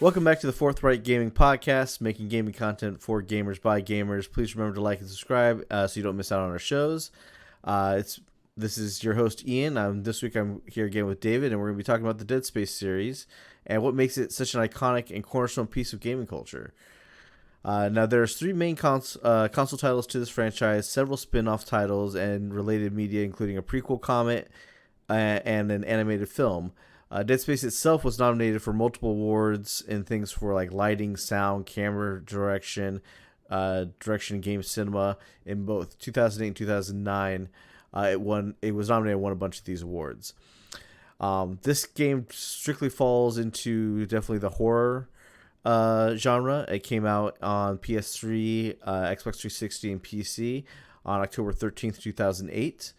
Welcome back to the Forthright Gaming Podcast, making gaming content for gamers by gamers. Please remember to like and subscribe so you don't miss out on our shows. This is your host, Ian. This week I'm here again with David, and we're going to be talking about the Dead Space series and what makes it such an iconic and cornerstone piece of gaming culture. Now, there's three main console titles to this franchise, several spin-off titles, and related media, including a prequel comic and an animated film. Dead Space itself was nominated for multiple awards in things for like lighting, sound, camera direction, direction, game cinema in both 2008 and 2009. It was nominated and won a bunch of these awards. This game strictly falls into definitely the horror genre. It came out on PS3, Xbox 360, and PC on October 13th, 2008.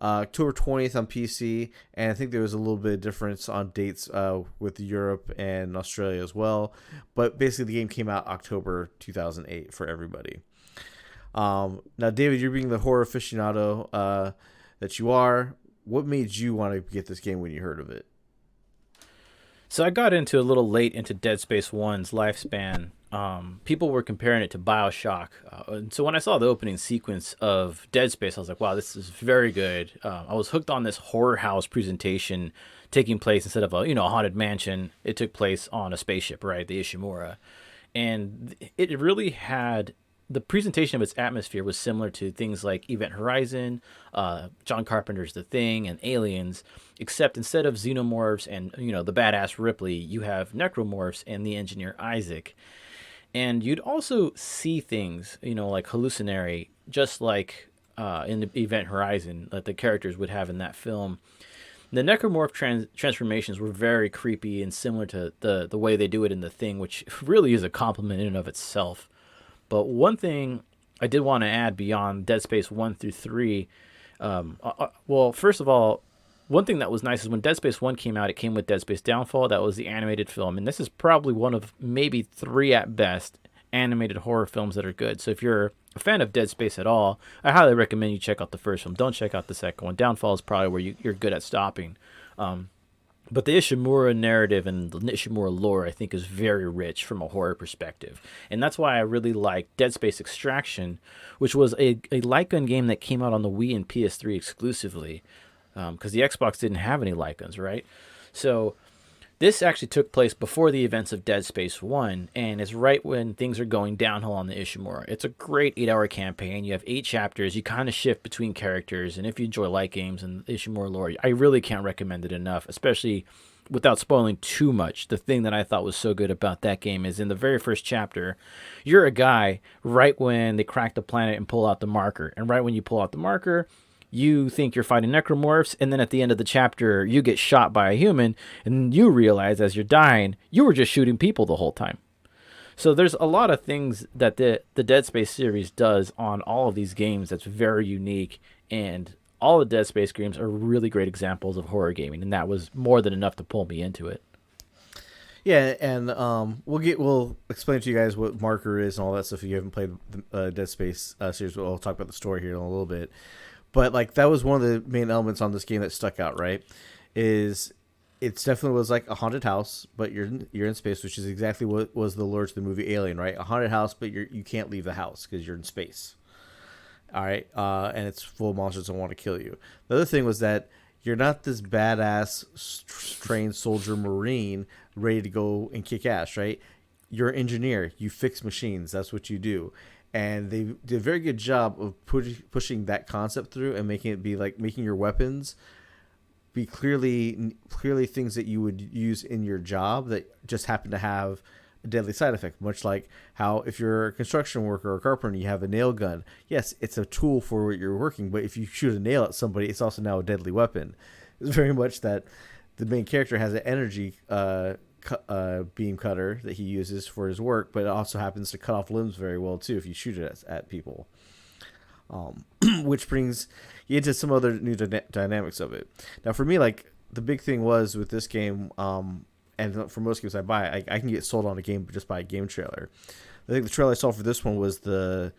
October 20th on PC, and I think there was a little bit of difference on dates with Europe and Australia as well. But basically, the game came out October 2008 for everybody. Now, David, you're being the horror aficionado that you are. What made you want to get this game when you heard of it? So I got into a little late into Dead Space 1's lifespan. People were comparing it to BioShock. And so when I saw the opening sequence of Dead Space, I was like, wow, this is very good. I was hooked on this horror house presentation taking place instead of a haunted mansion. It took place on a spaceship, right? The Ishimura. And it really had... The presentation of its atmosphere was similar to things like Event Horizon, John Carpenter's The Thing, and Aliens, except instead of xenomorphs and the badass Ripley, you have necromorphs and the engineer Isaac. And you'd also see things, like hallucinatory, just like in the Event Horizon that the characters would have in that film. The necromorph transformations were very creepy and similar to the way they do it in The Thing, which really is a compliment in and of itself. But one thing I did want to add beyond Dead Space 1 through 3, well, first of all, one thing that was nice is when Dead Space 1 came out, it came with Dead Space Downfall. That was the animated film. And this is probably one of maybe 3 at best animated horror films that are good. So if you're a fan of Dead Space at all, I highly recommend you check out the first film. Don't check out the second one. Downfall is probably where you're good at stopping. But the Ishimura narrative and the Ishimura lore, I think, is very rich from a horror perspective. And that's why I really like Dead Space Extraction, which was a light gun game that came out on the Wii and PS3 exclusively, because the Xbox didn't have any light guns, right? So this actually took place before the events of Dead Space 1, and it's right when things are going downhill on the Ishimura. It's a great 8-hour campaign. You have 8 chapters. You kind of shift between characters, and if you enjoy light games and Ishimura lore, I really can't recommend it enough, especially without spoiling too much. The thing that I thought was so good about that game is in the very first chapter, you're a guy right when they crack the planet and pull out the marker, and right when you pull out the marker, you think you're fighting necromorphs, and then at the end of the chapter, you get shot by a human, and you realize as you're dying, you were just shooting people the whole time. So there's a lot of things that the Dead Space series does on all of these games that's very unique, and all the Dead Space games are really great examples of horror gaming, and that was more than enough to pull me into it. Yeah, and we'll explain to you guys what marker is and all that stuff if you haven't played the Dead Space series. We'll talk about the story here in a little bit. But like that was one of the main elements on this game that stuck out, right? Is it definitely was like a haunted house, but you're in space, which is exactly what was the lure to the movie Alien, right? A haunted house, but you can't leave the house because you're in space. All right, and it's full of monsters that want to kill you. The other thing was that you're not this badass trained soldier marine ready to go and kick ass, right? You're an engineer. You fix machines. That's what you do. And they did a very good job of pushing that concept through and making it be like making your weapons be clearly things that you would use in your job that just happen to have a deadly side effect. Much like how if you're a construction worker or a carpenter, you have a nail gun. Yes, it's a tool for what you're working, but if you shoot a nail at somebody, it's also now a deadly weapon. It's very much that the main character has an energy beam cutter that he uses for his work, but it also happens to cut off limbs very well too if you shoot it at people, which brings you into some other new dynamics of it. Now for me, like the big thing was with this game, and for most games I buy, I can get sold on a game just by a game trailer. I think the trailer I saw for this one was the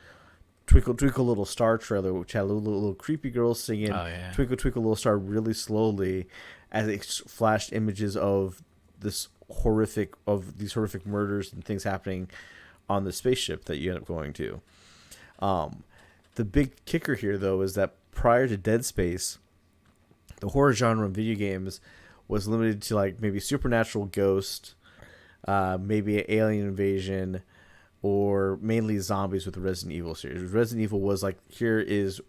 Twinkle Twinkle Little Star trailer, which had a little creepy girl singing Twinkle Twinkle Little Star really slowly as it flashed images of this horrific murders and things happening on the spaceship that you end up going to. The big kicker here, though, is that prior to Dead Space, the horror genre in video games was limited to like maybe supernatural ghost, maybe an alien invasion, or mainly zombies with the Resident Evil series. Resident Evil was like, here is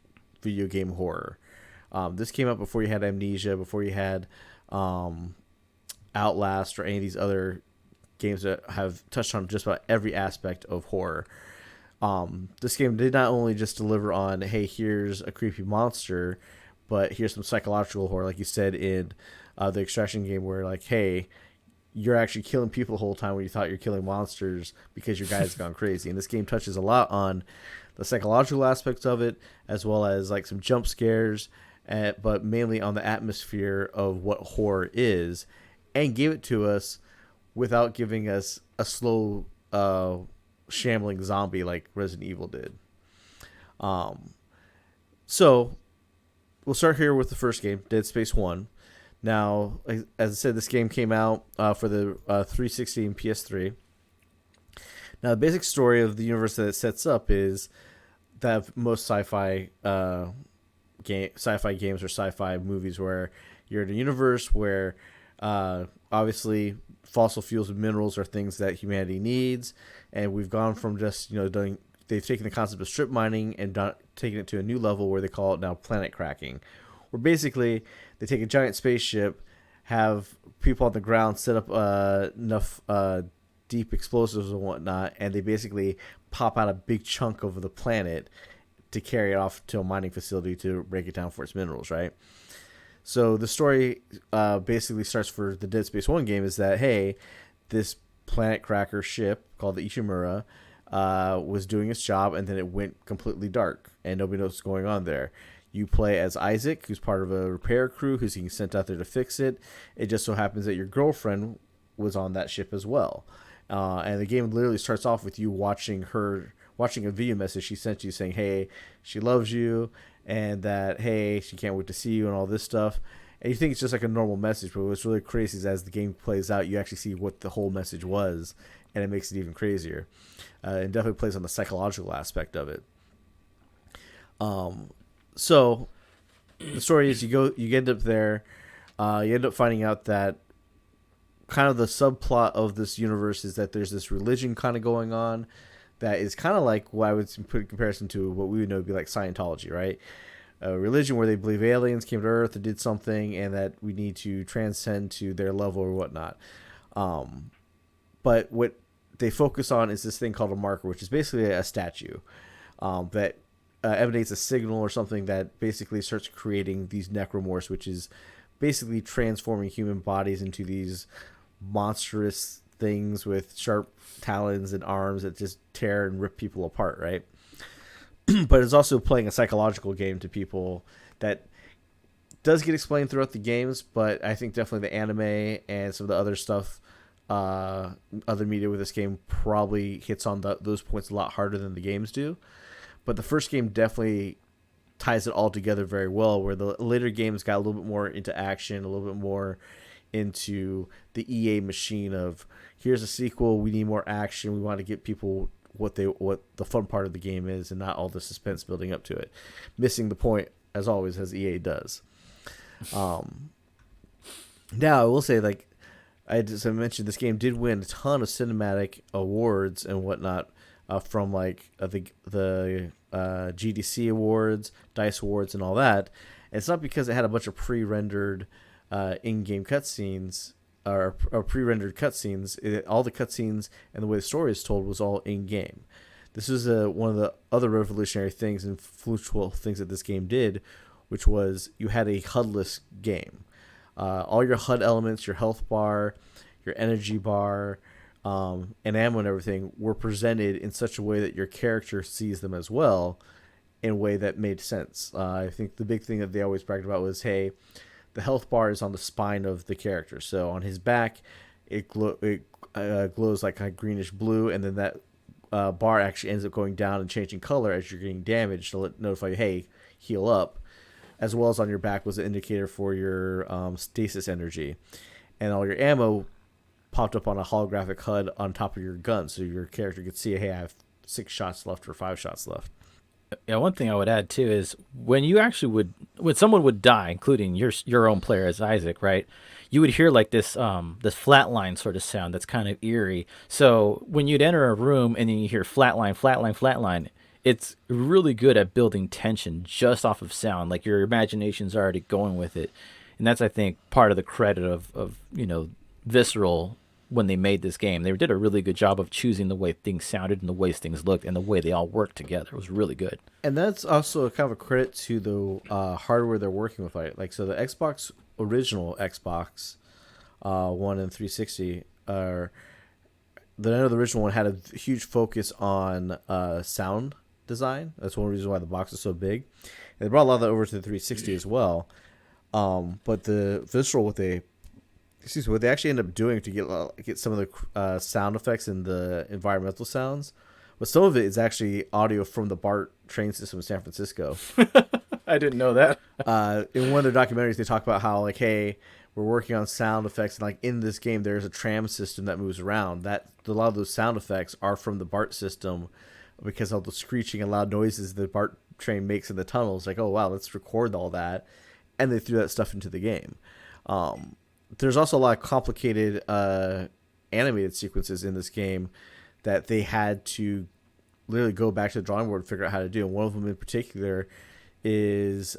video game horror. This came out before you had Amnesia, before you had Outlast, or any of these other games that have touched on just about every aspect of horror. This game did not only just deliver on, hey, here's a creepy monster, but here's some psychological horror, like you said in the Extraction game, where like, hey, you're actually killing people the whole time when you thought you're killing monsters because your guy's gone crazy. And this game touches a lot on the psychological aspects of it, as well as like some jump scares, but mainly on the atmosphere of what horror is, and gave it to us without giving us a slow, shambling zombie like Resident Evil did. So we'll start here with the first game, Dead Space 1. Now, as I said, this game came out for the 360 and PS3. Now, the basic story of the universe that it sets up is that most sci-fi games or sci-fi movies, where you're in a universe where obviously fossil fuels and minerals are things that humanity needs, and we've gone from just they've taken the concept of strip mining and taken it to a new level where they call it now planet cracking, where basically they take a giant spaceship, have people on the ground set up enough deep explosives and whatnot, and they basically pop out a big chunk of the planet to carry it off to a mining facility to break it down for its minerals, right? So the story basically starts for the Dead Space 1 game is that, hey, this planet cracker ship called the Ishimura was doing its job, and then it went completely dark, and nobody knows what's going on there. You play as Isaac, who's part of a repair crew who's being sent out there to fix it. It just so happens that your girlfriend was on that ship as well. And the game literally starts off with you watching a video message she sent you saying, hey, she loves you, and that, hey, she can't wait to see you and all this stuff. And you think it's just like a normal message, but what's really crazy is as the game plays out, you actually see what the whole message was, and it makes it even crazier. It definitely plays on the psychological aspect of it. So the story is you end up there, you end up finding out that kind of the subplot of this universe is that there's this religion kind of going on that is kind of like what I would put in comparison to what we would know would be like Scientology, right? A religion where they believe aliens came to Earth and did something, and that we need to transcend to their level or whatnot. But what they focus on is this thing called a marker, which is basically a statue that emanates a signal or something that basically starts creating these necromorphs, which is basically transforming human bodies into these monstrous things with sharp talons and arms that just tear and rip people apart, right? But it's also playing a psychological game to people that does get explained throughout the games, but I think definitely the anime and some of the other stuff, other media with this game probably hits on those points a lot harder than the games do. But the first game definitely ties it all together very well, where the later games got a little bit more into action, a little bit more into the EA machine of, here's a sequel, we need more action, we want to get people what the fun part of the game is, and not all the suspense building up to it. Missing the point, as always, as EA does. Now, I will say, like I mentioned, this game did win a ton of cinematic awards and whatnot from like the GDC awards, DICE awards, and all that. And it's not because it had a bunch of pre-rendered in-game cutscenes or pre-rendered cutscenes. All the cutscenes and the way the story is told was all in-game. This is one of the other revolutionary things and influential things that this game did, which was you had a HUD-less game. All your HUD elements, your health bar, your energy bar, and ammo and everything were presented in such a way that your character sees them as well, in a way that made sense. I think the big thing that they always bragged about was, hey, the health bar is on the spine of the character. So on his back, it glows like a greenish blue, and then that bar actually ends up going down and changing color as you're getting damaged to notify you, hey, heal up. As well as on your back was an indicator for your stasis energy. And all your ammo popped up on a holographic HUD on top of your gun, so your character could see, hey, I have 6 shots left or 5 shots left. Yeah, one thing I would add too is when you actually when someone would die, including your own player as Isaac, right? You would hear like this flatline sort of sound that's kind of eerie. So when you'd enter a room and then you hear flatline, flatline, flatline, it's really good at building tension just off of sound. Like your imagination's already going with it, and that's I think part of the credit of Visceral when they made this game. They did a really good job of choosing the way things sounded and the way things looked and the way they all worked together. It was really good. And that's also kind of a credit to the hardware they're working with. Like so, the Xbox original Xbox One and 360 are the original one had a huge focus on sound design. That's one reason why the box is so big. And they brought a lot of that over to the 360 as well. But the Visceral, what they actually end up doing to get some of the sound effects and the environmental sounds, but some of it is actually audio from the BART train system in San Francisco. I didn't know that. In one of their documentaries, they talk about how like, hey, we're working on sound effects, and like in this game, there's a tram system that moves around. That a lot of those sound effects are from the BART system because of the screeching and loud noises the BART train makes in the tunnels. Like, oh wow, let's record all that, and they threw that stuff into the game. There's also a lot of complicated animated sequences in this game that they had to literally go back to the drawing board and figure out how to do. And one of them in particular is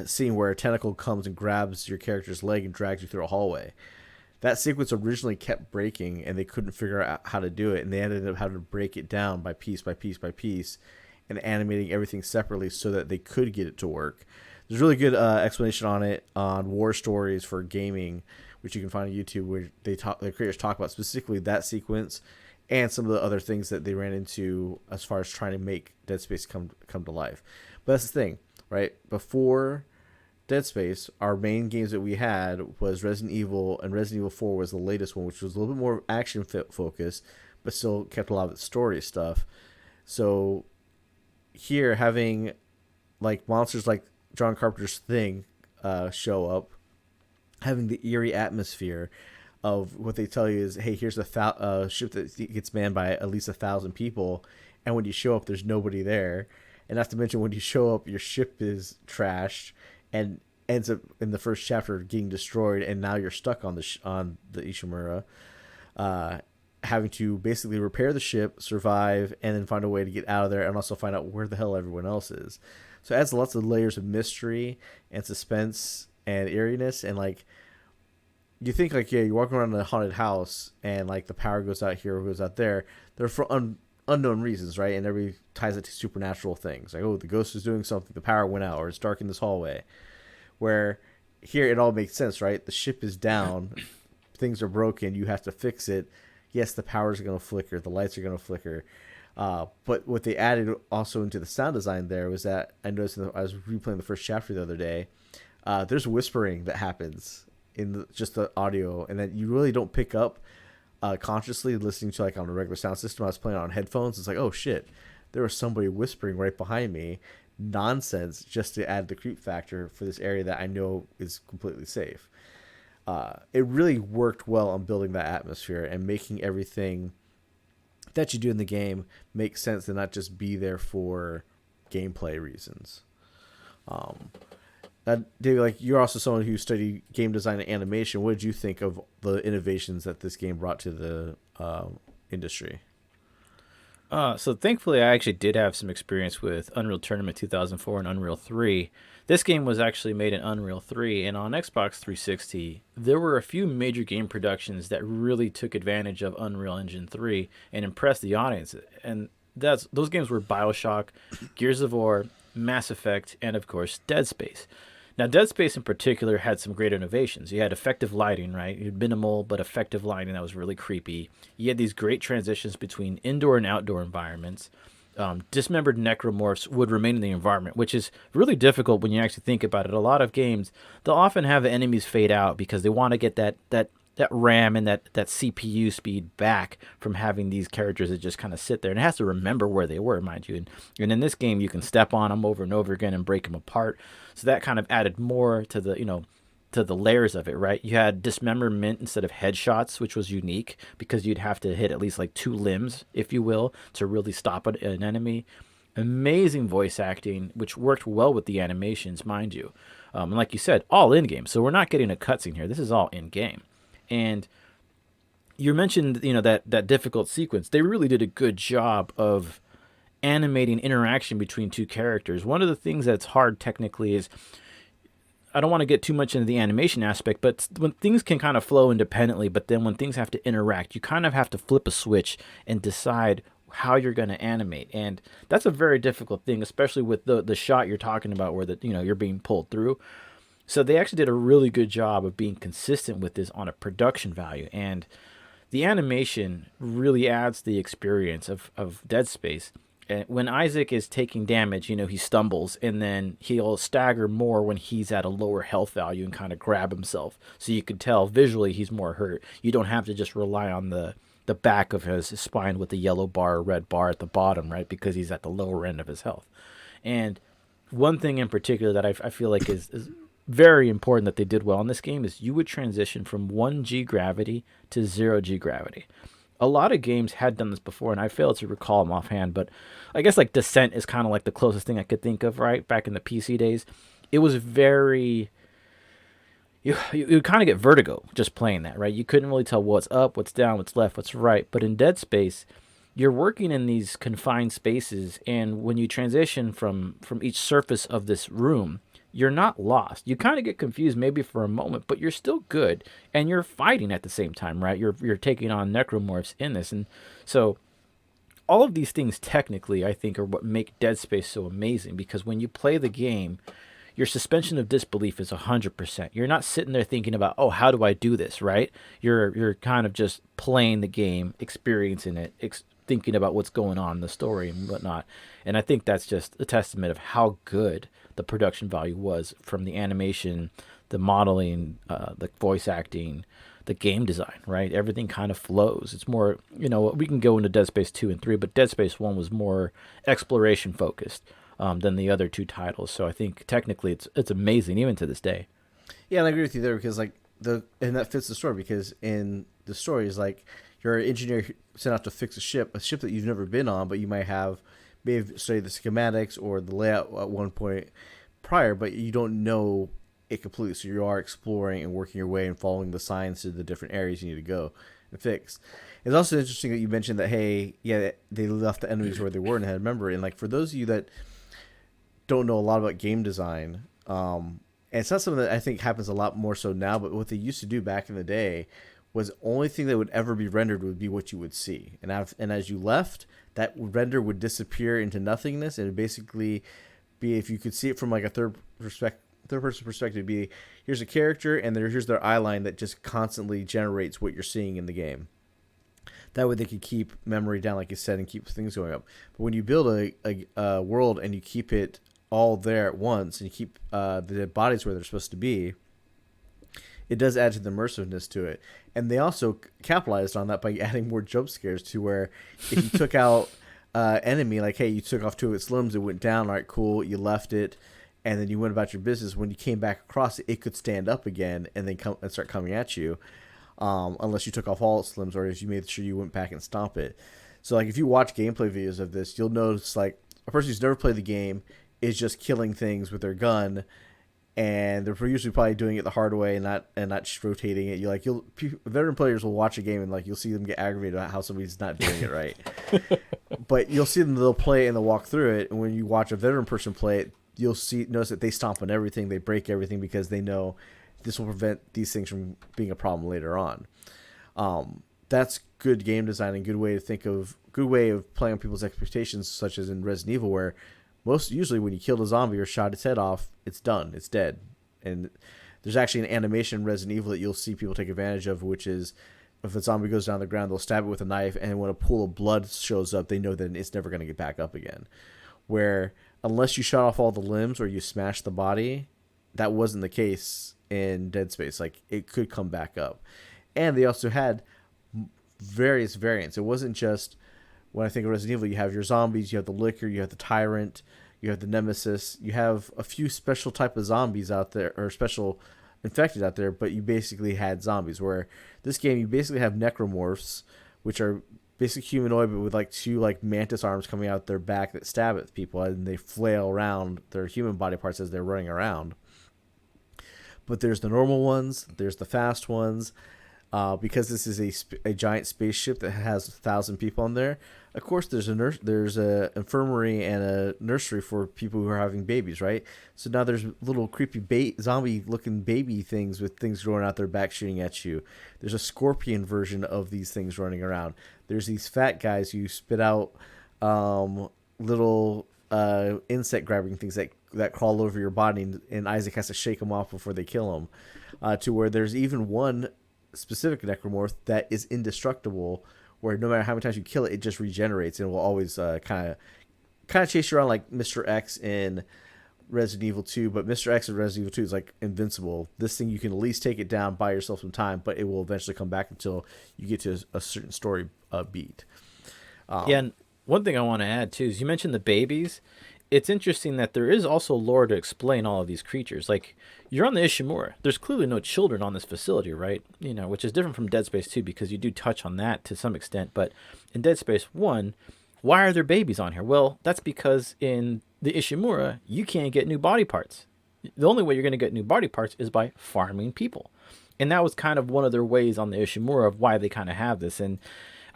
seeing where a tentacle comes and grabs your character's leg and drags you through a hallway. That sequence originally kept breaking, and they couldn't figure out how to do it, and they ended up having to break it down by piece by piece by piece and animating everything separately so that they could get it to work. There's a really good explanation on it on War Stories for Gaming, which you can find on YouTube, where the creators talk about specifically that sequence and some of the other things that they ran into as far as trying to make Dead Space come to life. But that's the thing, right? Before Dead Space, our main games that we had was Resident Evil, and Resident Evil 4 was the latest one, which was a little bit more action focused, but still kept a lot of the story stuff. So here, having like monsters like John Carpenter's Thing show up, having the eerie atmosphere of what they tell you is, hey, here's a ship that gets manned by at least 1,000 people, and when you show up, there's nobody there. And not to mention, when you show up, your ship is trashed and ends up in the first chapter getting destroyed, and now you're stuck on the Ishimura, having to basically repair the ship, survive, and then find a way to get out of there, and also find out where the hell everyone else is. So it adds lots of layers of mystery and suspense and eeriness, and like you think like, yeah, you're walking around in a haunted house and like the power goes out here or goes out there. They're for unknown reasons, right? And everybody ties it to supernatural things, like, oh, the ghost is doing something, the power went out, or it's dark in this hallway. Where here it all makes sense, right? The ship is down, things are broken, you have to fix it. Yes, the powers are going to flicker, the lights are going to flicker. But what they added also into the sound design there was that I noticed I was replaying the first chapter the other day. There's whispering that happens in just the audio, and that you really don't pick up consciously listening to like on a regular sound system. I was playing on headphones. It's like, oh shit, there was somebody whispering right behind me. Nonsense, just to add the creep factor for this area that I know is completely safe. It really worked well on building that atmosphere and making everything that you do in the game make sense and not just be there for gameplay reasons. David, like, you're also someone who studied game design and animation. What did you think of the innovations that this game brought to the industry? So thankfully, I actually did have some experience with Unreal Tournament 2004 and Unreal 3. This game was actually made in Unreal 3, and on Xbox 360, there were a few major game productions that really took advantage of Unreal Engine 3 and impressed the audience. And those games were BioShock, Gears of War, Mass Effect, and of course, Dead Space. Now, Dead Space in particular had some great innovations. You had effective lighting, right? You had minimal but effective lighting that was really creepy. You had these great transitions between indoor and outdoor environments. Dismembered necromorphs would remain in the environment, which is really difficult when you actually think about it. A lot of games, they'll often have enemies fade out because they want to get that RAM and that CPU speed back from having these characters that just kind of sit there. And it has to remember where they were, mind you. And in this game, you can step on them over and over again and break them apart. So that kind of added more to the to the layers of it, right? You had dismemberment instead of headshots, which was unique because you'd have to hit at least like 2 limbs, if you will, to really stop an enemy. Amazing voice acting, which worked well with the animations, mind you. And like you said, all in game. So we're not getting a cutscene here. This is all in game. And you mentioned, that difficult sequence. They really did a good job of animating interaction between two characters. One of the things that's hard technically is, I don't want to get too much into the animation aspect, but when things can kind of flow independently, but then when things have to interact, you kind of have to flip a switch and decide how you're going to animate. And that's a very difficult thing, especially with the shot you're talking about where you're being pulled through. So they actually did a really good job of being consistent with this on a production value. And the animation really adds the experience of Dead Space. And when Isaac is taking damage, he stumbles, and then he'll stagger more when he's at a lower health value and kind of grab himself. So you can tell visually he's more hurt. You don't have to just rely on the back of his spine with the yellow bar or red bar at the bottom, right? Because he's at the lower end of his health. And one thing in particular that I feel like is very important that they did well in this game is you would transition from 1G gravity to 0G gravity. A lot of games had done this before, and I failed to recall them offhand, but I guess like Descent is kind of like the closest thing I could think of, right? Back in the PC days. It was very... You kind of get vertigo just playing that, right? You couldn't really tell what's up, what's down, what's left, what's right. But in Dead Space, you're working in these confined spaces, and when you transition from each surface of this room, you're not lost. You kind of get confused maybe for a moment, but you're still good, and you're fighting at the same time, right? You're taking on necromorphs in this, and so all of these things technically, I think, are what make Dead Space so amazing, because when you play the game, your suspension of disbelief is 100%. You're not sitting there thinking about, oh, how do I do this, right? You're kind of just playing the game, experiencing it, thinking about what's going on in the story and whatnot. And I think that's just a testament of how good the production value was from the animation, the modeling, the voice acting, the game design, right? Everything kind of flows. It's more, we can go into Dead Space 2 and 3, but Dead Space 1 was more exploration focused than the other two titles. So I think technically it's amazing even to this day. Yeah, and I agree with you there because and that fits the story, because in the story is like you're an engineer sent out to fix a ship that you've never been on, but you may have studied the schematics or the layout at one point prior, but you don't know it completely. So you are exploring and working your way and following the signs to the different areas you need to go and fix. It's also interesting that you mentioned that, hey, yeah, they left the enemies where they were and had a member. And like for those of you that don't know a lot about game design, and it's not something that I think happens a lot more so now, but what they used to do back in the day was the only thing that would ever be rendered would be what you would see. And as you left, that render would disappear into nothingness, and it would basically be, if you could see it from like a third person perspective, it'd be here's a character and here's their eye line that just constantly generates what you're seeing in the game. That way they could keep memory down, like you said, and keep things going up. But when you build a world and you keep it all there at once, and you keep the dead bodies where they're supposed to be, it does add to the immersiveness to it. And they also capitalized on that by adding more jump scares, to where if you took out enemy, like, hey, you took off 2 of its limbs, it went down, all right, cool, you left it, and then you went about your business. When you came back across it, it could stand up again and then come and start coming at you, unless you took off all its limbs or if you made sure you went back and stomp it. So like if you watch gameplay videos of this, you'll notice like a person who's never played the game is just killing things with their gun, and they're usually probably doing it the hard way and not just rotating it. Veteran players will watch a game and like you'll see them get aggravated about how somebody's not doing it right. But you'll see them, they'll play and they'll walk through it, and when you watch a veteran person play it, you'll notice that they stomp on everything, they break everything, because they know this will prevent these things from being a problem later on. That's good game design and good way of playing on people's expectations, such as in Resident Evil, where usually when you kill a zombie or shot its head off, it's done, it's dead. And there's actually an animation in Resident Evil that you'll see people take advantage of, which is if a zombie goes down the ground, they'll stab it with a knife, and when a pool of blood shows up, they know that it's never going to get back up again. Where unless you shot off all the limbs or you smashed the body, that wasn't the case in Dead Space. Like, it could come back up. And they also had various variants. It wasn't just, when I think of Resident Evil, you have your zombies, you have the Licker, you have the Tyrant, you have the Nemesis, you have a few special type of zombies out there, or special infected out there, but you basically had zombies. Where this game, you basically have necromorphs, which are basically humanoid, but with like two like mantis arms coming out their back that stab at people, and they flail around their human body parts as they're running around. But there's the normal ones, there's the fast ones. Because this is a giant spaceship that has 1,000 people on there. Of course, there's a infirmary and a nursery for people who are having babies, right? So now there's little creepy zombie-looking baby things with things growing out their back shooting at you. There's a scorpion version of these things running around. There's these fat guys who spit out little insect grabbing things that crawl over your body, and Isaac has to shake them off before they kill them. To where there's even one specific necromorph that is indestructible, where no matter how many times you kill it, it just regenerates and will always kind of chase you around like Mr. X in Resident Evil 2. But Mr. X in Resident Evil 2 is like invincible. This thing, you can at least take it down, buy yourself some time, but it will eventually come back until you get to a certain story beat. Yeah, and one thing I want to add too is you mentioned the babies. It's interesting that there is also lore to explain all of these creatures. Like, you're on the Ishimura. There's clearly no children on this facility, right? You know, which is different from Dead Space 2 because you do touch on that to some extent. But in Dead Space 1, why are there babies on here? Well, that's because in the Ishimura, you can't get new body parts. The only way you're going to get new body parts is by farming people. And that was kind of one of their ways on the Ishimura of why they kind of have this. And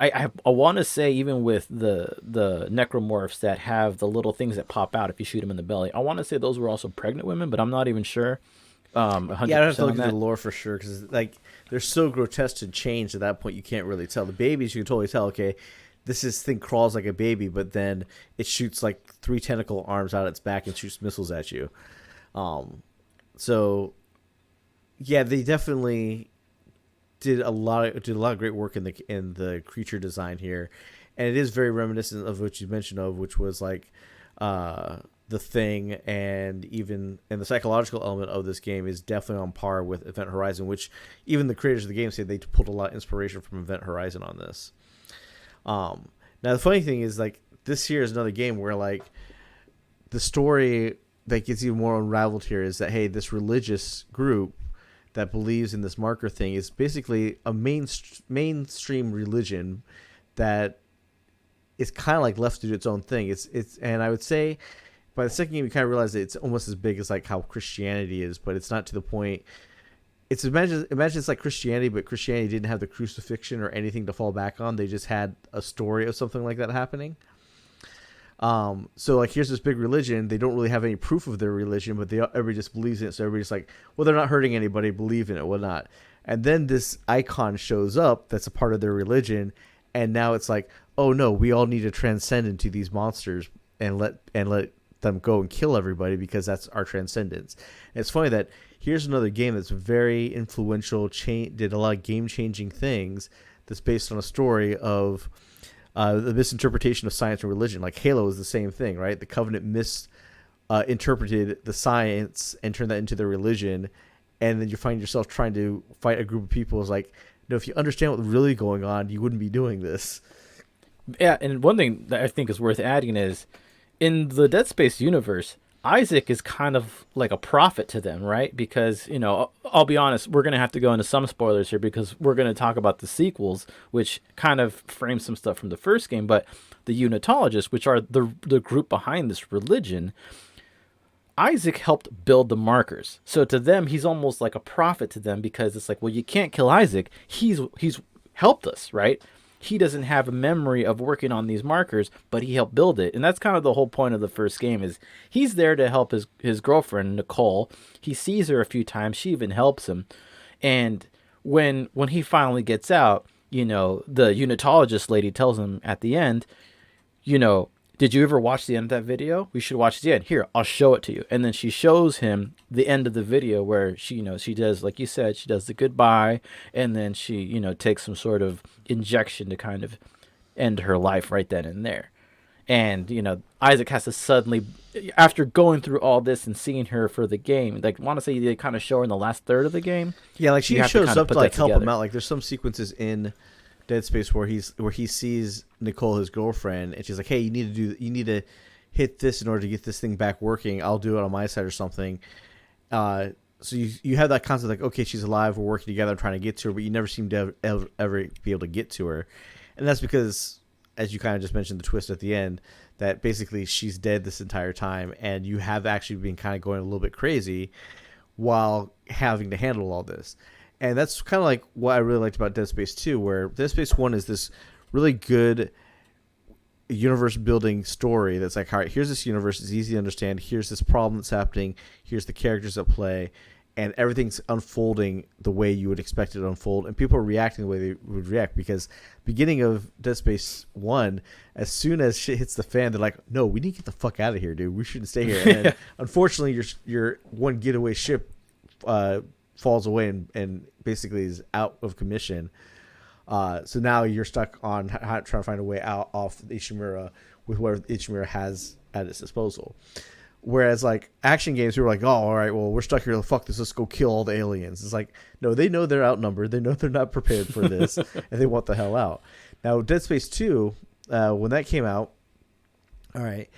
I want to say, even with the necromorphs that have the little things that pop out if you shoot them in the belly, I want to say those were also pregnant women, but I'm not even sure. 100% Yeah, I have to look at the lore for sure, because like they're so grotesque and changed at that point you can't really tell. The babies, you can totally tell. Okay, this thing crawls like a baby, but then it shoots like 3 tentacle arms out its back and shoots missiles at you. So yeah, they definitely did a lot of great work in the creature design here, and it is very reminiscent of what you mentioned of, which was like the Thing, and the psychological element of this game is definitely on par with Event Horizon, which even the creators of the game say they pulled a lot of inspiration from Event Horizon on this. Now the funny thing is, like, this here is another game where like the story that gets even more unraveled here is that, hey, this religious group that believes in this marker thing is basically a mainstream religion that is kind of like left to do its own thing. It's and I would say by the second game you kind of realize that it's almost as big as like how Christianity is, but it's not to the point. It's imagine it's like Christianity, but Christianity didn't have the crucifixion or anything to fall back on. They just had a story of something like that happening. So like, here's this big religion. They don't really have any proof of their religion, but everybody just believes in it. So everybody's like, well, they're not hurting anybody. Believe in it, whatnot. And then this icon shows up that's a part of their religion, and now it's like, oh no, we all need to transcend into these monsters and let them go and kill everybody because that's our transcendence. And it's funny that here's another game that's very influential, did a lot of game-changing things. That's based on a story of the misinterpretation of science and religion. Like Halo is the same thing, right? The Covenant misinterpreted the science and turned that into their religion, and then you find yourself trying to fight a group of people. Is like, no, if you understand what's really going on, you wouldn't be doing this. Yeah, and one thing that I think is worth adding is, in the Dead Space universe, Isaac is kind of like a prophet to them, right? Because, you know, I'll be honest, we're going to have to go into some spoilers here because we're going to talk about the sequels, which kind of frame some stuff from the first game. But the Unitologists, which are the group behind this religion, Isaac helped build the markers. So to them, he's almost like a prophet to them, because it's like, well, you can't kill Isaac. He's helped us, right? He doesn't have a memory of working on these markers, but he helped build it. And that's kind of the whole point of the first game, is he's there to help his girlfriend, Nicole. He sees her a few times. She even helps him. And when he finally gets out, you know, the Unitologist lady tells him at the end, you know, did you ever watch the end of that video? We should watch the end. Here, I'll show it to you. And then she shows him the end of the video where she, you know, she does, like you said, she does the goodbye, and then she, you know, takes some sort of injection to kind of end her life right then and there. And, you know, Isaac has to suddenly, after going through all this and seeing her for the game, like, I want to say they kind of show her in the last third of the game. Yeah, like she shows up to like help him out. Like, there's some sequences in Dead Space where he sees Nicole, his girlfriend, and she's like, hey, you need to hit this in order to get this thing back working. I'll do it on my side or something. so you have that concept like, okay, she's alive, we're working together, trying to get to her, but you never seem to ever be able to get to her, and that's because, as you kind of just mentioned, the twist at the end, that basically she's dead this entire time, and you have actually been kind of going a little bit crazy while having to handle all this. And that's kind of like what I really liked about Dead Space 2, where Dead Space 1 is this really good universe building story that's like, all right, here's this universe, it's easy to understand, here's this problem that's happening, here's the characters at play, and everything's unfolding the way you would expect it to unfold, and people are reacting the way they would react. Because beginning of Dead Space 1, as soon as shit hits the fan, they're like, no, we need to get the fuck out of here, dude, we shouldn't stay here. And then, unfortunately, your one getaway ship falls away and basically is out of commission. So now you're stuck on trying to find a way out off Ishimura with what Ishimura has at its disposal. Whereas like action games, we were like, oh, all right, well, we're stuck here. Fuck this. Let's go kill all the aliens. It's like, no, they know they're outnumbered. They know they're not prepared for this, and they want the hell out. Now, Dead Space 2, when that came out, all right,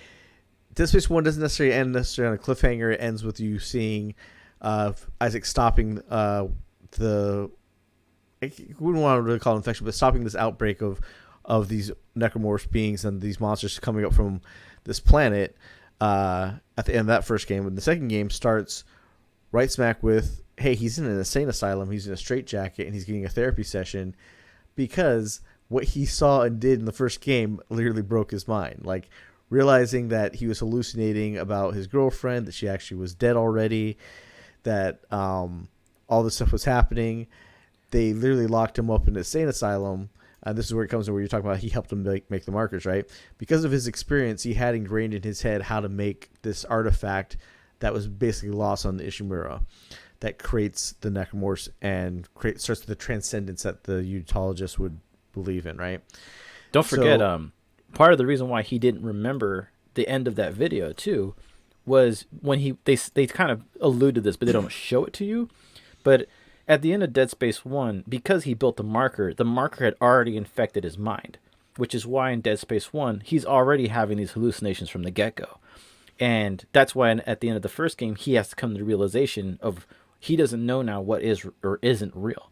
Dead Space 1 doesn't necessarily end on a cliffhanger. It ends with you seeing Isaac stopping the, I wouldn't want to really call it infection, but stopping this outbreak of these necromorph beings and these monsters coming up from this planet at the end of that first game. And the second game starts right smack with, hey, he's in an insane asylum, he's in a straitjacket, and he's getting a therapy session because what he saw and did in the first game literally broke his mind. Like, realizing that he was hallucinating about his girlfriend, that she actually was dead already, that all this stuff was happening. They literally locked him up in an insane asylum. This is where it comes to where you're talking about he helped him make the markers, right? Because of his experience, he had ingrained in his head how to make this artifact that was basically lost on the Ishimura that creates the necromorphs and starts the transcendence that the Utologist would believe in, right? Don't forget, part of the reason why he didn't remember the end of that video too was when they kind of allude to this, but they don't show it to you. But at the end of Dead Space 1, because he built the marker had already infected his mind, which is why in Dead Space 1, he's already having these hallucinations from the get-go. And that's why at the end of the first game, he has to come to the realization of he doesn't know now what is or isn't real.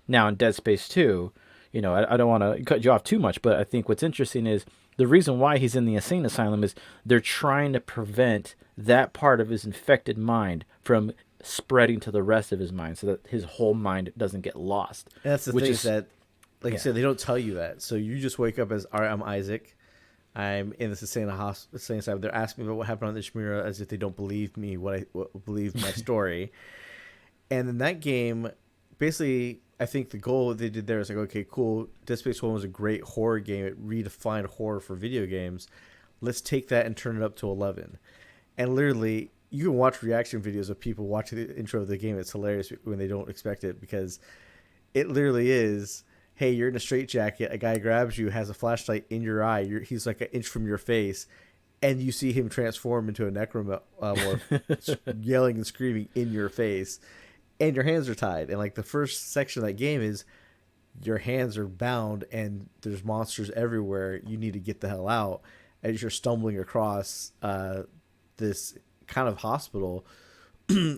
Now in Dead Space 2, I don't want to cut you off too much, but I think what's interesting is the reason why he's in the insane asylum is they're trying to prevent that part of his infected mind from spreading to the rest of his mind so that his whole mind doesn't get lost. And that's the thing is that, like I said, they don't tell you that. So you just wake up as, all right, I'm Isaac. I'm in this insane asylum. They're asking me about what happened on the Ishimura as if they don't believe me, believe my story. And in that game, basically, I think the goal they did there is like, okay, cool. Dead Space 1 was a great horror game. It redefined horror for video games. Let's take that and turn it up to 11. And literally, you can watch reaction videos of people watching the intro of the game. It's hilarious when they don't expect it, because it literally is, hey, you're in a straitjacket. A guy grabs you, has a flashlight in your eye. He's like an inch from your face, and you see him transform into a necromorph, yelling and screaming in your face, and your hands are tied. And like the first section of that game is your hands are bound, and there's monsters everywhere. You need to get the hell out as you're stumbling across this kind of hospital,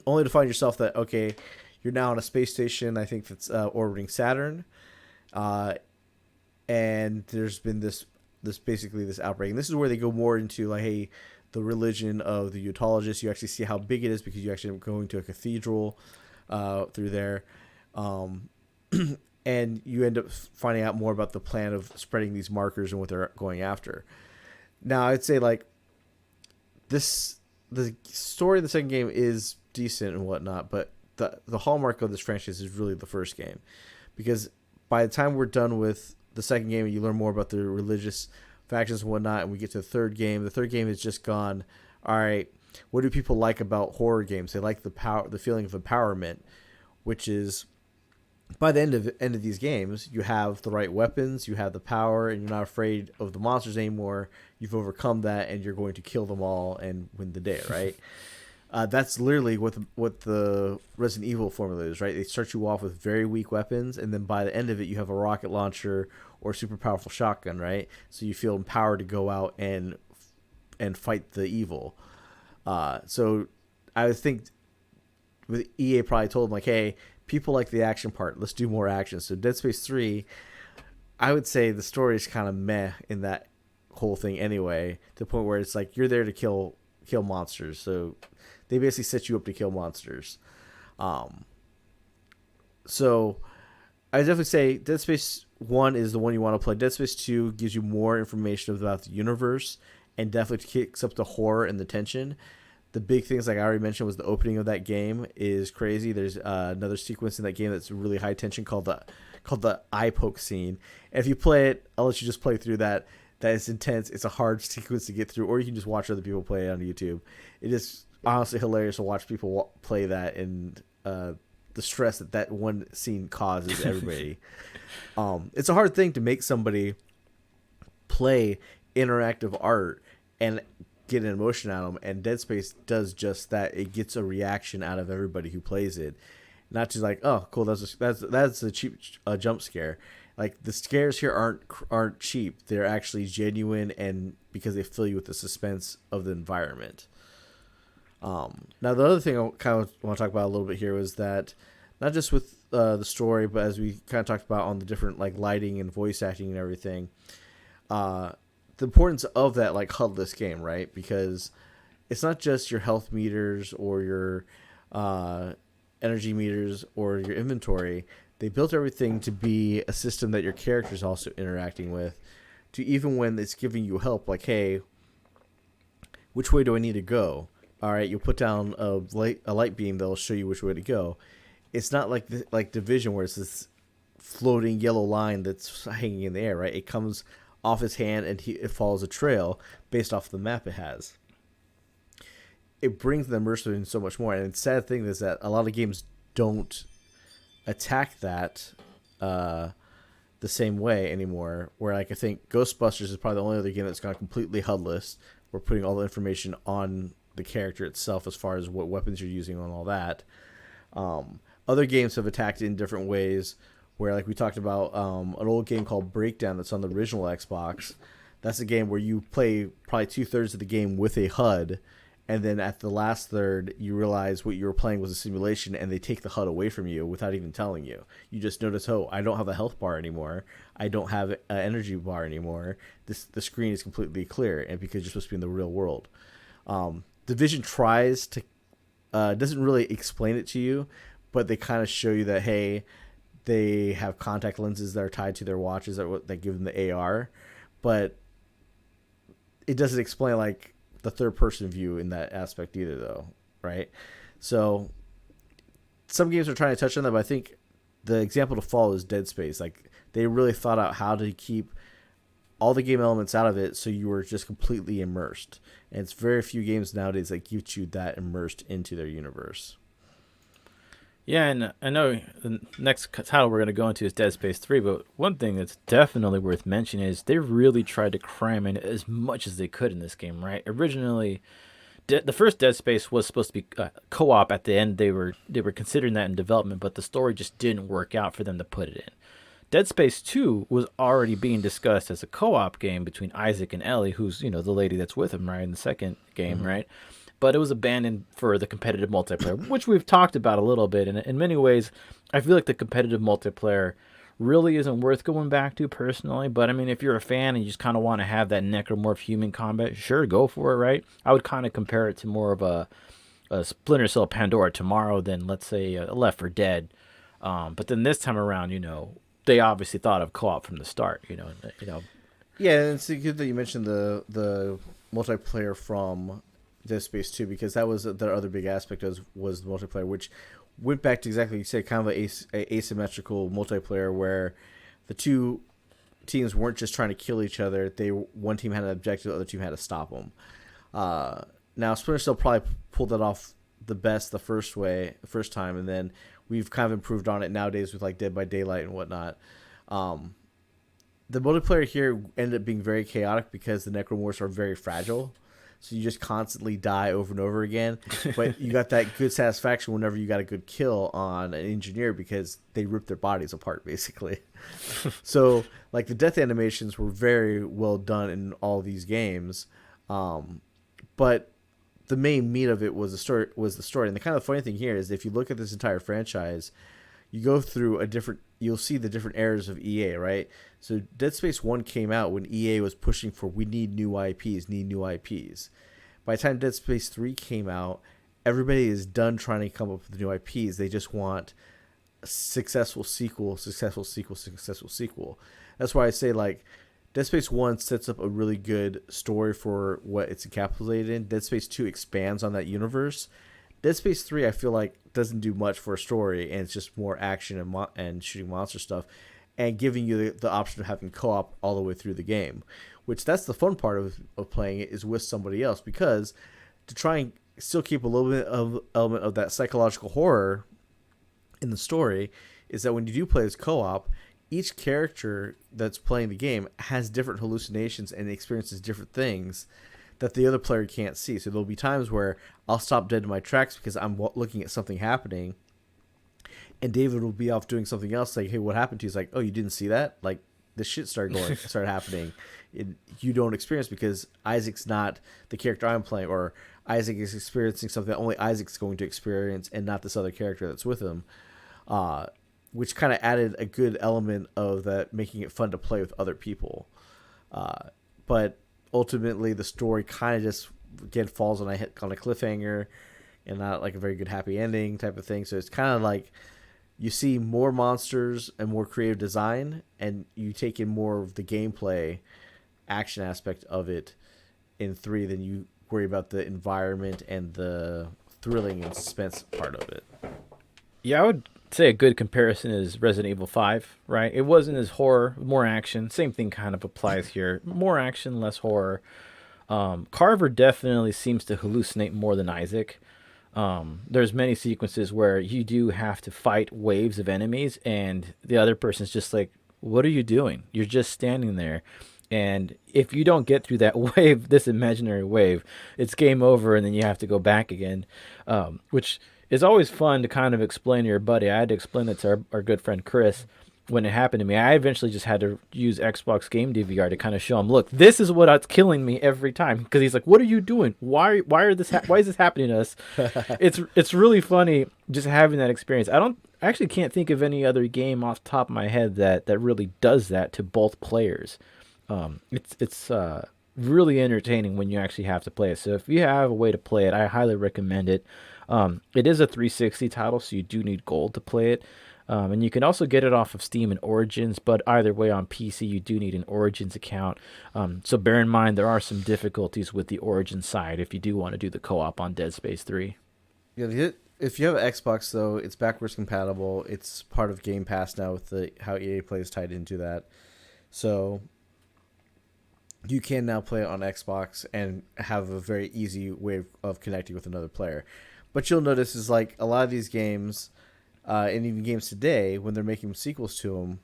only to find yourself that, okay, you're now on a space station, I think that's orbiting Saturn, and there's been this basically this outbreak. And this is where they go more into like, hey, the religion of the Utologists. You actually see how big it is because you actually end up going to a cathedral through there, and you end up finding out more about the plan of spreading these markers and what they're going after. Now, I'd say like the story of the second game is decent and whatnot, but the hallmark of this franchise is really the first game, because by the time we're done with the second game and you learn more about the religious factions and whatnot, and we get to the third game has just gone, all right, what do people like about horror games? They like the feeling of empowerment, which is, by the end of these games, you have the right weapons, you have the power, and you're not afraid of the monsters anymore. You've overcome that, and you're going to kill them all and win the day, right? That's literally what the Resident Evil formula is, right? They start you off with very weak weapons, and then by the end of it, you have a rocket launcher or super powerful shotgun, right? So you feel empowered to go out and fight the evil. So I think with EA probably told them like, hey, people like the action part. Let's do more action. So Dead Space 3, I would say the story is kind of meh in that whole thing anyway, to the point where it's like you're there to kill monsters. So they basically set you up to kill monsters. So I definitely say Dead Space 1 is the one you want to play. Dead Space 2 gives you more information about the universe and definitely kicks up the horror and the tension. The big things, like I already mentioned, was the opening of that game is crazy. There's another sequence in that game that's really high tension called the eye poke scene. And if you play it, I'll let you just play through that. That is intense. It's a hard sequence to get through, or you can just watch other people play it on YouTube. It is honestly hilarious to watch people play that, and the stress that one scene causes everybody. It's a hard thing to make somebody play interactive art and get an emotion out of them, and Dead Space does just that. It gets a reaction out of everybody who plays it, not just like, oh cool, that's a cheap jump scare. Like the scares here aren't cheap. They're actually genuine, and because they fill you with the suspense of the environment. Now the other thing I kind of want to talk about a little bit here was that not just with the story, but as we kind of talked about on the different like lighting and voice acting and everything, the importance of that like HUDless game, right? Because it's not just your health meters or your energy meters or your inventory. They built everything to be a system that your character is also interacting with, to even when it's giving you help, like, hey, which way do I need to go? All right, you'll put down a light beam that'll show you which way to go. It's not like Division where it's this floating yellow line that's hanging in the air, right? It comes off his hand and it follows a trail based off the map it has. It brings the immersive in so much more. And the sad thing is that a lot of games don't attack that the same way anymore. Where like I think Ghostbusters is probably the only other game that's gone completely HUDless. We're putting all the information on the character itself as far as what weapons you're using and all that. Other games have attacked in different ways, where like we talked about an old game called Breakdown that's on the original Xbox. That's a game where you play probably 2/3 of the game with a HUD, and then at the last third you realize what you were playing was a simulation, and they take the HUD away from you without even telling you. You just notice, oh, I don't have a health bar anymore, I don't have an energy bar anymore, the screen is completely clear, and because you're supposed to be in the real world. Division tries to doesn't really explain it to you, but they kind of show you that, hey, they have contact lenses that are tied to their watches that give them the AR, but it doesn't explain like the third person view in that aspect either, though, right? So some games are trying to touch on that, but I think the example to follow is Dead Space. Like they really thought out how to keep all the game elements out of it so you were just completely immersed. And it's very few games nowadays that get you that immersed into their universe. Yeah, and I know the next title we're going to go into is Dead Space 3, but one thing that's definitely worth mentioning is they really tried to cram in as much as they could in this game, right? Originally, the first Dead Space was supposed to be co-op at the end. They were considering that in development, but the story just didn't work out for them to put it in. Dead Space 2 was already being discussed as a co-op game between Isaac and Ellie, who's, the lady that's with him, right, in the second game, right? But it was abandoned for the competitive multiplayer, which we've talked about a little bit. And in many ways, I feel like the competitive multiplayer really isn't worth going back to personally. But, I mean, if you're a fan and you just kind of want to have that necromorph human combat, sure, go for it, right? I would kind of compare it to more of a Splinter Cell Pandora Tomorrow than, let's say, a Left 4 Dead. But then this time around, they obviously thought of co-op from the start, Yeah, and it's good that you mentioned the multiplayer from Dead Space 2, because that was the other big aspect was the multiplayer, which went back to exactly what you said, kind of a asymmetrical multiplayer where the two teams weren't just trying to kill each other. One team had an objective, the other team had to stop them. Now Splinter Cell probably pulled that off the best the first time, and then we've kind of improved on it nowadays with like Dead by Daylight and whatnot. The multiplayer here ended up being very chaotic because the necromorphs are very fragile. So you just constantly die over and over again. But you got that good satisfaction whenever you got a good kill on an engineer because they rip their bodies apart, basically. So, like, the death animations were very well done in all these games. But the main meat of it was the story. And the kind of funny thing here is, if you look at this entire franchise, you go through you'll see the different eras of EA, right? So Dead Space 1 came out when EA was pushing for, we need new IPs, need new IPs. By the time Dead Space 3 came out, everybody is done trying to come up with new IPs. They just want a successful sequel, successful sequel, successful sequel. That's why I say, like, Dead Space 1 sets up a really good story for what it's encapsulated in. Dead Space 2 expands on that universe. Dead Space 3, I feel like, doesn't do much for a story, and it's just more action and shooting monster stuff, and giving you the option of having co-op all the way through the game, which that's the fun part of playing it, is with somebody else, because to try and still keep a little bit of element of that psychological horror in the story is that when you do play as co-op, each character that's playing the game has different hallucinations and experiences different things that the other player can't see. So there'll be times where I'll stop dead in my tracks because I'm looking at something happening, and David will be off doing something else. Like, hey, what happened to you? He's like, oh, you didn't see that? Like, this shit started happening. You don't experience, because Isaac's not the character I'm playing, or Isaac is experiencing something that only Isaac's going to experience and not this other character that's with him. Which kind of added a good element of that, making it fun to play with other people. But ultimately, the story kind of just, again, falls on a cliffhanger and not like a very good happy ending type of thing. So it's kind of like you see more monsters and more creative design, and you take in more of the gameplay action aspect of it in 3 than you worry about the environment and the thrilling and suspense part of it. Yeah, I would say a good comparison is Resident Evil 5, right? It wasn't as horror, more action. Same thing kind of applies here. More action, less horror. Carver definitely seems to hallucinate more than Isaac. There's many sequences where you do have to fight waves of enemies, and the other person's just like, what are you doing? You're just standing there. And if you don't get through that wave, this imaginary wave, it's game over, and then you have to go back again, which is always fun to kind of explain to your buddy. I had to explain that to our good friend Chris when it happened to me. I eventually just had to use Xbox Game DVR to kind of show him, look, this is what's killing me every time. Because he's like, what are you doing? Why is this happening to us? It's really funny just having that experience. I actually can't think of any other game off the top of my head that really does that to both players. It's really entertaining when you actually have to play it. So if you have a way to play it, I highly recommend it. It is a 360 title, so you do need gold to play it. And you can also get it off of Steam and Origins, but either way on PC, you do need an Origins account. So bear in mind, there are some difficulties with the Origins side if you do want to do the co-op on Dead Space 3. Yeah, if you have an Xbox, though, it's backwards compatible. It's part of Game Pass now with how EA Play is tied into that. So you can now play it on Xbox and have a very easy way of connecting with another player. But you'll notice is, like, a lot of these games, and even games today, when they're making sequels to them,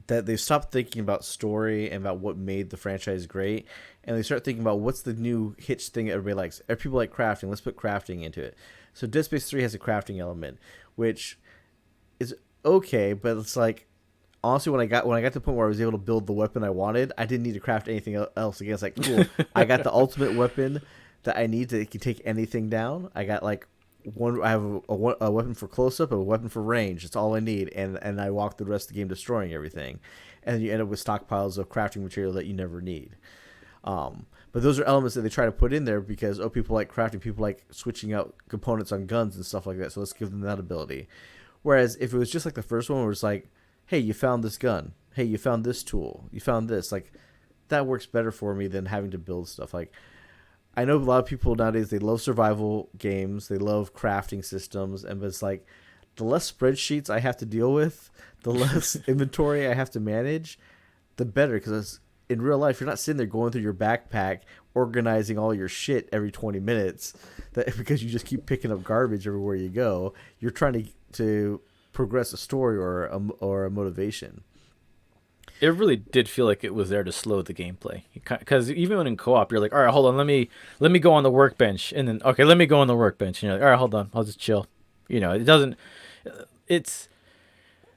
that they've stopped thinking about story and about what made the franchise great, and they start thinking about what's the new hitch thing that everybody likes. People like crafting. Let's put crafting into it. So Dead Space 3 has a crafting element, which is okay, but it's like, honestly, when I got to the point where I was able to build the weapon I wanted, I didn't need to craft anything else. Again, it's like, cool, I got the ultimate weapon that I need to take anything down. I got like I have a weapon for close up, a weapon for range. That's all I need, and I walk the rest of the game destroying everything, and then you end up with stockpiles of crafting material that you never need. But those are elements that they try to put in there because people like crafting, people like switching out components on guns and stuff like that. So let's give them that ability. Whereas if it was just like the first one, where it's like, hey, you found this gun, hey, you found this tool, you found this, like, that works better for me than having to build stuff. Like, I know a lot of people nowadays, they love survival games, they love crafting systems, but it's like, the less spreadsheets I have to deal with, the less inventory I have to manage, the better. Because in real life, you're not sitting there going through your backpack, organizing all your shit every 20 minutes, because you just keep picking up garbage everywhere you go. You're trying to progress a story or a motivation. It really did feel like it was there to slow the gameplay, because even when in co-op, you're like, all right, hold on, let me go on the workbench, and then okay, let me go on the workbench, and you're like, all right, hold on, I'll just chill. It doesn't. It's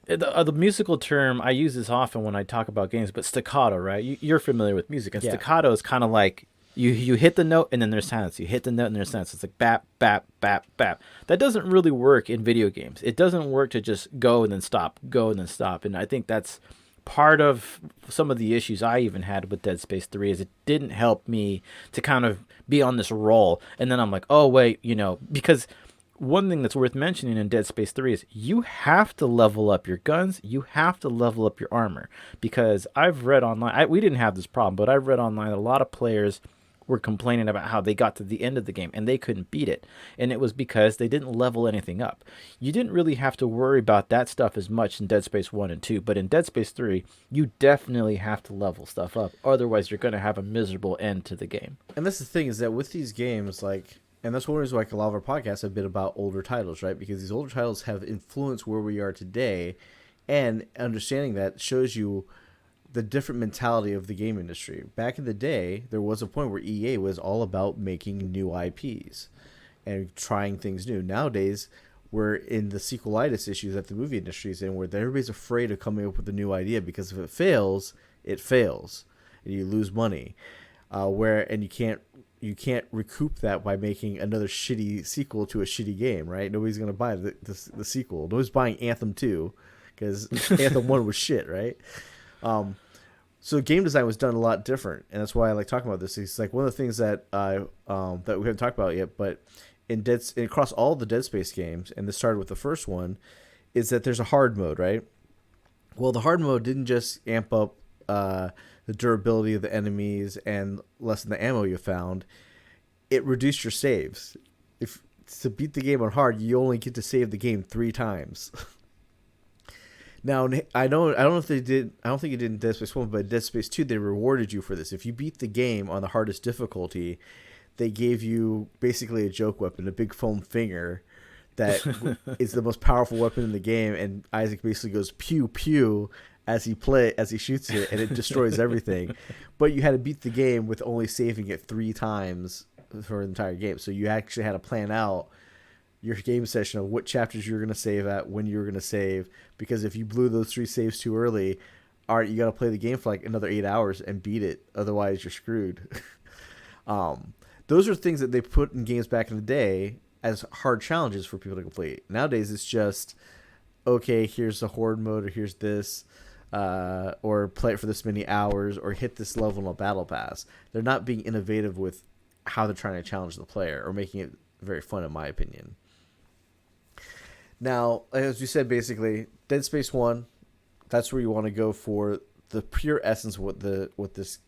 the musical term I use this often when I talk about games, but staccato, right? You're familiar with music, and staccato is kind of like You hit the note and then there's silence. You hit the note and there's silence. It's like bap bap bap bap. That doesn't really work in video games. It doesn't work to just go and then stop, go and then stop. And I think that's part of some of the issues I even had with Dead Space 3 is it didn't help me to kind of be on this roll. And then I'm like, oh wait, because one thing that's worth mentioning in Dead Space 3 is you have to level up your guns, you have to level up your armor. Because I've read online, we didn't have this problem, but I've read online that a lot of players were complaining about how they got to the end of the game and they couldn't beat it. And it was because they didn't level anything up. You didn't really have to worry about that stuff as much in Dead Space 1 and 2, but in Dead Space 3, you definitely have to level stuff up. Otherwise, you're going to have a miserable end to the game. And that's the thing is that with these games, like, and that's one reason why a lot of our podcasts have been about older titles, right? Because these older titles have influenced where we are today, and understanding that shows you the different mentality of the game industry. Back in the day, there was a point where EA was all about making new IPs and trying things new. Nowadays, we're in the sequelitis issues that the movie industry is in, where everybody's afraid of coming up with a new idea because if it fails, and you lose money. And you can't recoup that by making another shitty sequel to a shitty game, right? Nobody's gonna buy the sequel. Nobody's buying Anthem 2 because Anthem 1 was shit, right? So game design was done a lot different, and that's why I like talking about this. It's like one of the things that that we haven't talked about yet, but across all the Dead Space games, and this started with the first one, is that there's a hard mode, right? Well, the hard mode didn't just amp up the durability of the enemies and lessen the ammo you found. It reduced your saves. If to beat the game on hard, you only get to save the game 3 times. Now, I don't know if they did. I don't think it did in Dead Space 1, but in Dead Space 2, they rewarded you for this. If you beat the game on the hardest difficulty, they gave you basically a joke weapon, a big foam finger, that is the most powerful weapon in the game. And Isaac basically goes pew pew as he shoots it, and it destroys everything. But you had to beat the game with only saving it 3 times for the entire game. So you actually had to plan out your game session of what chapters you're going to save at, when you're going to save, because if you blew those 3 saves too early, all right, you got to play the game for like another 8 hours and beat it. Otherwise, you're screwed. Those are things that they put in games back in the day as hard challenges for people to complete. Nowadays, it's just, okay, here's the horde mode, or here's this, or play it for this many hours, or hit this level in a battle pass. They're not being innovative with how they're trying to challenge the player or making it very fun, in my opinion. Now, as we said, basically, Dead Space 1, that's where you want to go for the pure essence of what this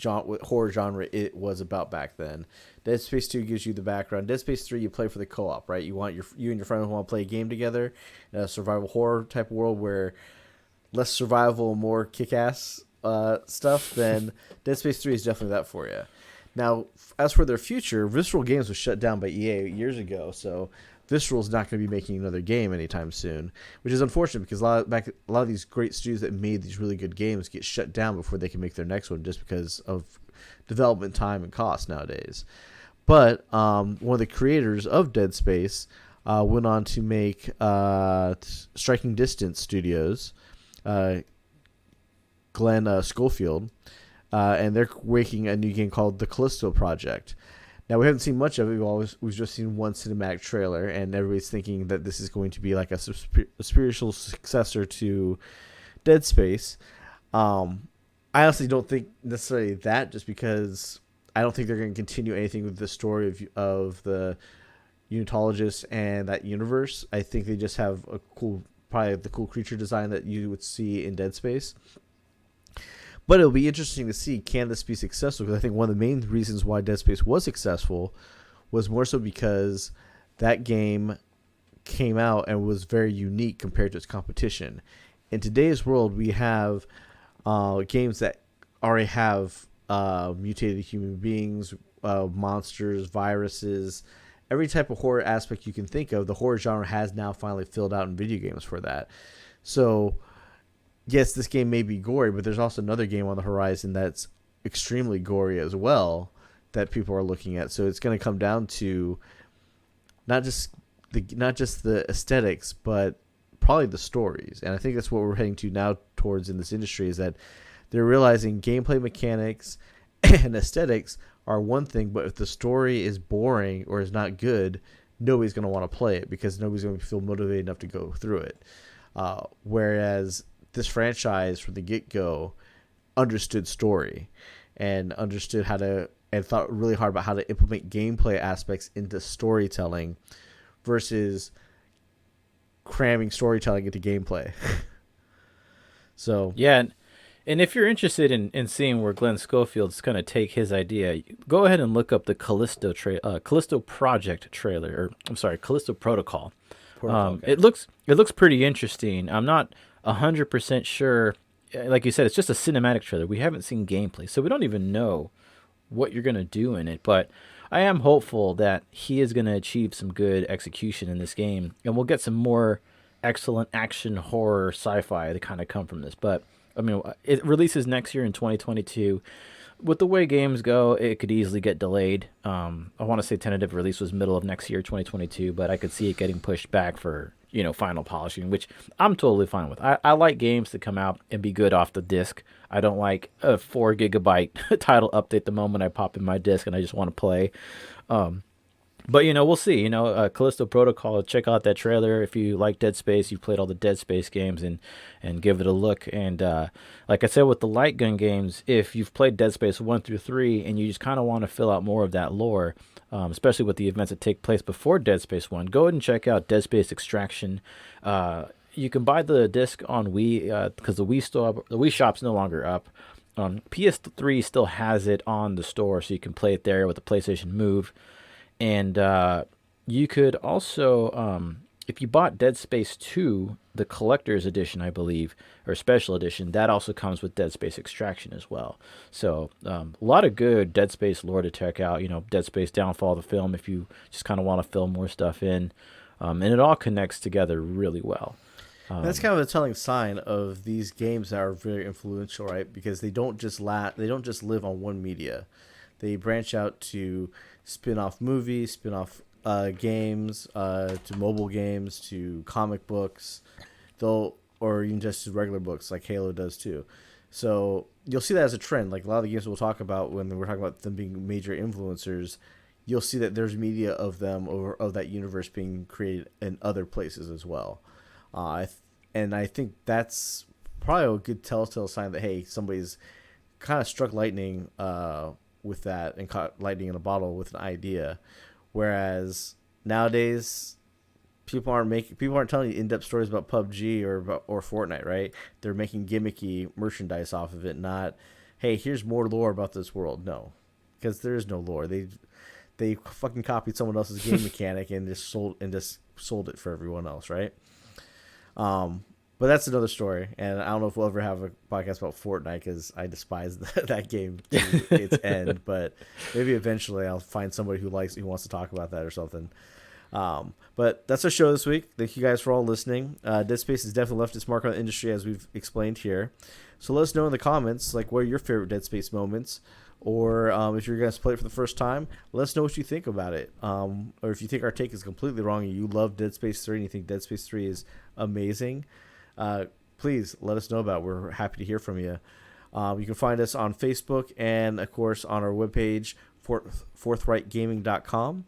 horror genre it was about back then. Dead Space 2 gives you the background. Dead Space 3, you play for the co-op, right? You and your friend want to play a game together in a survival horror type of world where less survival, more kick-ass stuff, then Dead Space 3 is definitely that for you. Now, as for their future, Visceral Games was shut down by EA years ago, so Visceral's not going to be making another game anytime soon, which is unfortunate because a lot of these great studios that made these really good games get shut down before they can make their next one just because of development time and cost nowadays. But one of the creators of Dead Space went on to make Striking Distance Studios, Glenn Schofield, and they're making a new game called The Callisto Project. Now, we haven't seen much of it. We've just seen one cinematic trailer, and everybody's thinking that this is going to be like a spiritual successor to Dead Space. I honestly don't think necessarily that, just because I don't think they're going to continue anything with the story of the Unitologists and that universe. I think they just have probably the cool creature design that you would see in Dead Space. But it'll be interesting to see, can this be successful? Because I think one of the main reasons why Dead Space was successful was more so because that game came out and was very unique compared to its competition. In today's world, we have games that already have mutated human beings, monsters, viruses, every type of horror aspect you can think of. The horror genre has now finally filled out in video games for that. So yes, this game may be gory, but there's also another game on the horizon that's extremely gory as well that people are looking at. So it's going to come down to not just the aesthetics, but probably the stories. And I think that's what we're heading to now towards in this industry, is that they're realizing gameplay mechanics and aesthetics are one thing, but if the story is boring or is not good, nobody's going to want to play it because nobody's going to feel motivated enough to go through it. Whereas this franchise from the get-go understood story and understood how to, and thought really hard about how to implement gameplay aspects into storytelling versus cramming storytelling into gameplay. So Yeah, and if you're interested in seeing where Glenn Schofield's going to take his idea, go ahead and look up the Callisto Project trailer, or I'm sorry, Callisto Protocol. Okay. It looks pretty interesting. I'm not 100% sure. Like you said, it's just a cinematic trailer. We haven't seen gameplay, so we don't even know what you're going to do in it. But I am hopeful that he is going to achieve some good execution in this game, and we'll get some more excellent action, horror, sci-fi to kind of come from this. But I mean, it releases next year in 2022. With the way games go, it could easily get delayed. I want to say tentative release was middle of next year, 2022, but I could see it getting pushed back for, final polishing, which I'm totally fine with. I like games to come out and be good off the disc. I don't like a 4 gigabyte title update the moment I pop in my disc and I just want to play. But we'll see. Callisto Protocol. Check out that trailer if you like Dead Space. You've played all the Dead Space games, and give it a look. And like I said with the light gun games, if you've played Dead Space 1 through 3 and you just kind of want to fill out more of that lore, especially with the events that take place before Dead Space 1, go ahead and check out Dead Space Extraction. You can buy the disc on Wii because the Wii shop's no longer up. PS3 still has it on the store, so you can play it there with the PlayStation Move. And you could also, if you bought Dead Space 2, the collector's edition, I believe, or special edition, that also comes with Dead Space Extraction as well. So a lot of good Dead Space lore to check out. Dead Space Downfall, the film, if you just kind of want to fill more stuff in. And it all connects together really well. That's kind of a telling sign of these games that are very influential, right? Because they don't just live on one media. They branch out to spin-off movies, spin-off games, to mobile games, to comic books, or even just to regular books like Halo does too. So you'll see that as a trend. Like a lot of the games we'll talk about when we're talking about them being major influencers, you'll see that there's media of them or of that universe being created in other places as well. And I think that's probably a good telltale sign that, hey, somebody's kind of struck lightning with that and caught lightning in a bottle with an idea. Whereas nowadays, people aren't telling you in-depth stories about PUBG or Fortnite, right? They're making gimmicky merchandise off of it, not, hey, here's more lore about this world. No, because there is no lore. They fucking copied someone else's game mechanic and just sold it for everyone else, right? But that's another story, and I don't know if we'll ever have a podcast about Fortnite because I despise that game to its end. But maybe eventually I'll find somebody who wants to talk about that or something. But that's our show this week. Thank you guys for all listening. Dead Space has definitely left its mark on the industry, as we've explained here. So let us know in the comments, like, what are your favorite Dead Space moments, or if you're going to play it for the first time, let us know what you think about it. Or if you think our take is completely wrong and you love Dead Space 3 and you think Dead Space 3 is amazing, please let us know about it. We're happy to hear from you. You can find us on Facebook and, of course, on our webpage, forthrightgaming.com.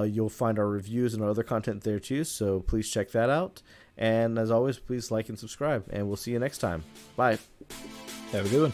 You'll find our reviews and our other content there too, so please check that out. And as always, please like and subscribe, and we'll see you next time. Bye. Have a good one.